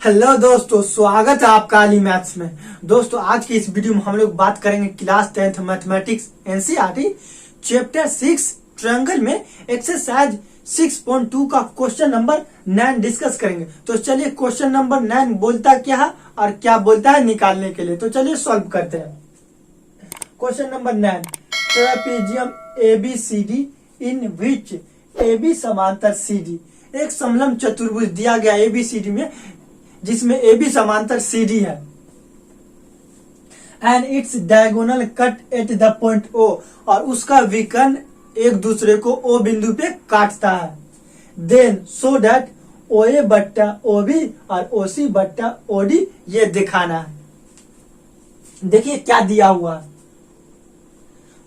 Hello दोस्तों, स्वागत है आपका अली मैथ्स में। दोस्तों, आज की इस वीडियो में हम लोग बात करेंगे class 10th mathematics NCERT chapter 6 triangle में एक्सरसाइज 6.2 का क्वेश्चन नंबर 9 डिस्कस करेंगे। तो चलिए क्वेश्चन नंबर 9 बोलता क्या है और क्या बोलता है निकालने के लिए। तो चलिए सॉल्व करते हैं। क्वेश्चन नंबर 9, ट्रेपेजियम एबीसीडी इन विच AB समांतर CD, एक समलंब चतुर्भुज दिया गया एबीसीडी में जिसमें AB समांतर CD है and its diagonal cut at the point O, और उसका विकर्ण एक दूसरे को O बिंदु पे काटता है। देन सो दैट OA बट्टा OB और OC बट्टा OD ये दिखाना है। देखिए क्या दिया हुआ है।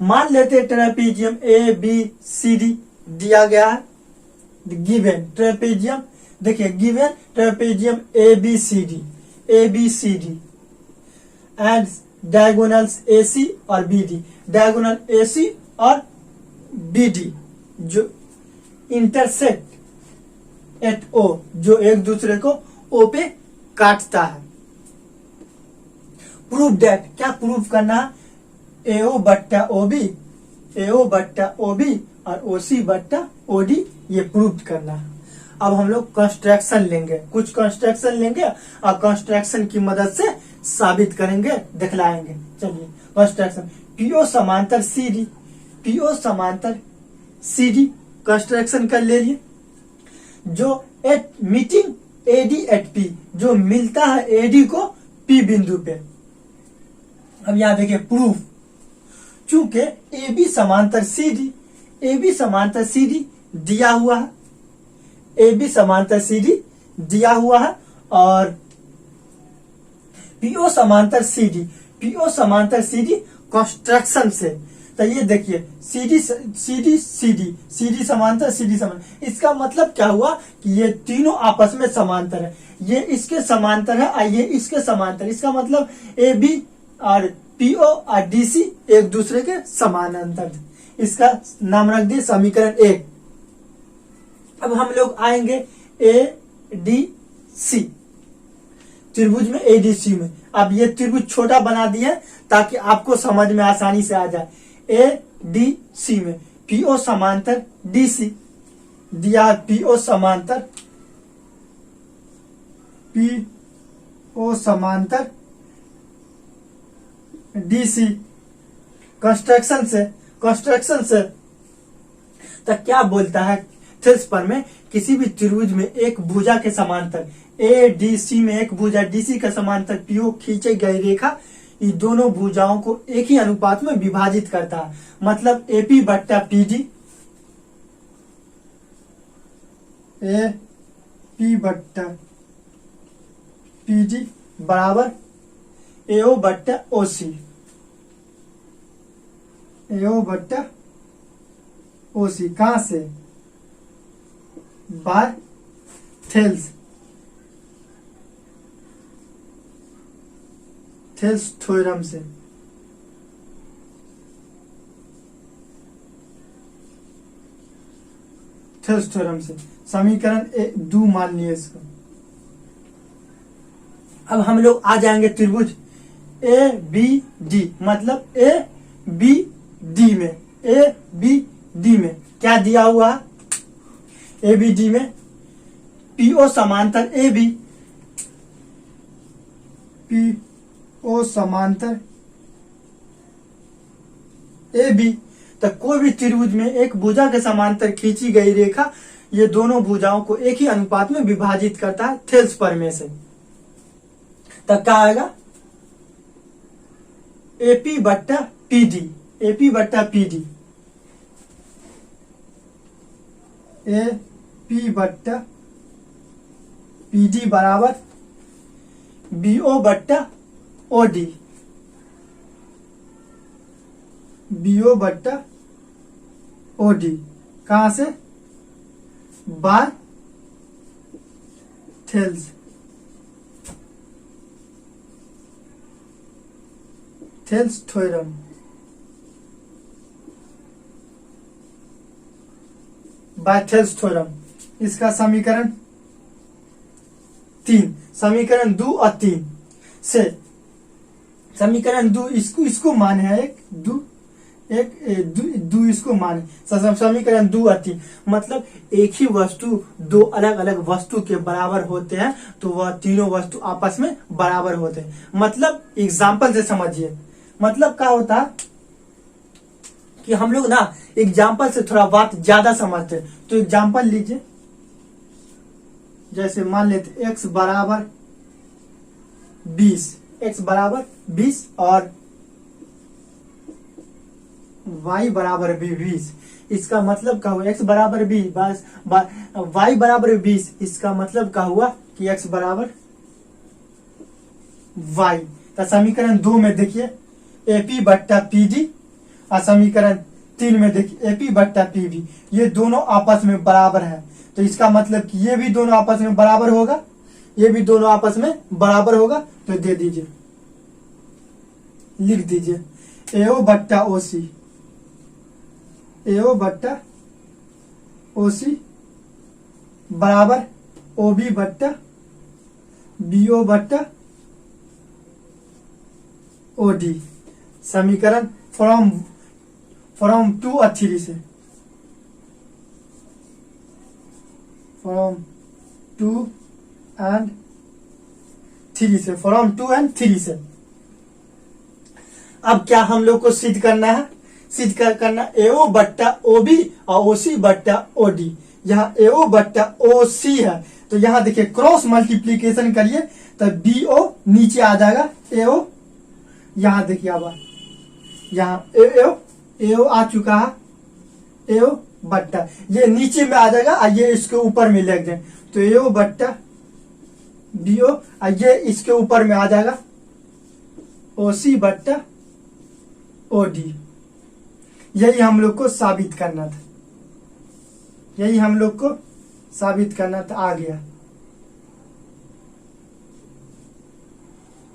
मान लेते ट्रेपेजियम ABCD दिया गया है। गिवन ट्रेपेजियम, देखिए given trapezium ABCD and diagonals AC और BD, डायगोनल AC और BD जो इंटरसेक्ट एट O, जो एक दूसरे को O पे काटता है। प्रूव दैट, क्या प्रूव करना है? AO बट्टा OB और OC बट्टा OD ये प्रूव करना है। अब हम लोग कंस्ट्रक्शन लेंगे, कुछ कंस्ट्रक्शन लेंगे और कंस्ट्रक्शन की मदद से साबित करेंगे, दिखलाएंगे। चलिए कंस्ट्रक्शन, PO समांतर CD कंस्ट्रक्शन कर ले लिए, जो at meeting AD at P, जो मिलता है AD को P बिंदु पे। अब यहां देखिए प्रूफ, चूंकि AB समांतर CD दिया हुआ है, AB समांतर CD दिया हुआ है और PO समांतर CD कंस्ट्रक्शन से। तो ये देखिए CD समांतर, इसका मतलब क्या हुआ कि ये तीनों आपस में समांतर है। ये इसके समांतर है और ये इसके समांतर, इसका मतलब AB और PO और DC एक दूसरे के समानांतर। इसका नाम रख दिए समीकरण 1। अब हम लोग आएंगे ADC त्रिभुज में, ADC में। अब ये त्रिभुज छोटा बना दिया ताकि आपको समझ में आसानी से आ जाए। ADC में PO समांतर DC दिया, PO समांतर DC कंस्ट्रक्शन से तो क्या बोलता है? थेल्सपर में किसी भी त्रिभुज में एक भुजा के समांतर ADC में एक भुजा DC के समांतर PO खींचे गई रेखा ये दोनों भुजाओं को एक ही अनुपात में विभाजित करता है। मतलब AP बट्टा PD बराबर AO बट्टा OC कहां से? बाय थेल्स थ्योरम से। समीकरण 2 मान लिए इसको। अब हम लोग आ जाएंगे त्रिभुज ABD, मतलब ABD में क्या दिया हुआ है? ABD में PO समांतर AB, तो कोई भी त्रिभुज में एक भुजा के समांतर खींची गई रेखा ये दोनों भुजाओं को एक ही अनुपात में विभाजित करता है थेल्सपर में से। तब क्या आएगा? AP बट्टा PD AP बट्टा PD बराबर BO बट्टा OD कहां से? By Thales theorem. By Thales theorem इसका समीकरण 3, समीकरण 2 और 3 से समीकरण 2 इसको मान है दो इसको मान है समीकरण 2 और 3, मतलब एक ही वस्तु दो अलग अलग वस्तु के बराबर होते हैं तो वह तीनों वस्तु आपस में बराबर होते हैं। मतलब एग्जाम्पल से समझिए, मतलब क्या होता है कि हम लोग ना एग्जाम्पल से थोड़ा बात ज्यादा समझते हैं। तो एग्जाम्पल लीजिए, जैसे मान लेते x बराबर 20 और y बराबर भी 20। इसका मतलब क्या हुआ, x बराबर 20 बस y बराबर 20, इसका मतलब क्या हुआ कि x बराबर y। तो समीकरण 2 में देखिए AP बट्टा PD और समीकरण 3 में देखिए AP बट्टा PB, ये दोनों आपस में बराबर है। तो इसका मतलब कि ये भी दोनों आपस में बराबर होगा, ये भी दोनों आपस में बराबर होगा। तो दे दीजिए, लिख दीजिए AO बट्टा OC बराबर OB बट्टा BO बट्टा OD। समीकरण फ्रॉम 2 और 3 से, फ्रॉम 2 एंड 3 से। अब क्या हम लोग को सिद्ध करना है, AO बट्टा OB और OC बट्टा OD। यहाँ AO बट्टा OC है तो यहाँ देखिए क्रॉस मल्टीप्लीकेशन करिए तो BO नीचे आ जाएगा, AO यहाँ देखिए अब यहाँ AO आ चुका है, AO बट्टा ये नीचे में आ जाएगा और ये इसके ऊपर में लिख दें तो AO बट्टा BO और ये इसके ऊपर में आ जाएगा OC बट्टा OD। यही हम लोग को साबित करना था, आ गया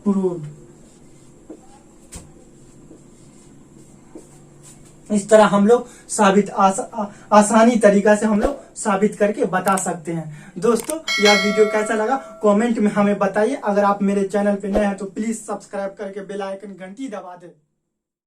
प्रूव्ड। इस तरह हम लोग आसानी तरीका से हम लोग साबित करके बता सकते हैं। दोस्तों यह वीडियो कैसा लगा कमेंट में हमें बताइए। अगर आप मेरे चैनल पे नए हैं तो प्लीज सब्सक्राइब करके बेल आइकन घंटी दबा दें।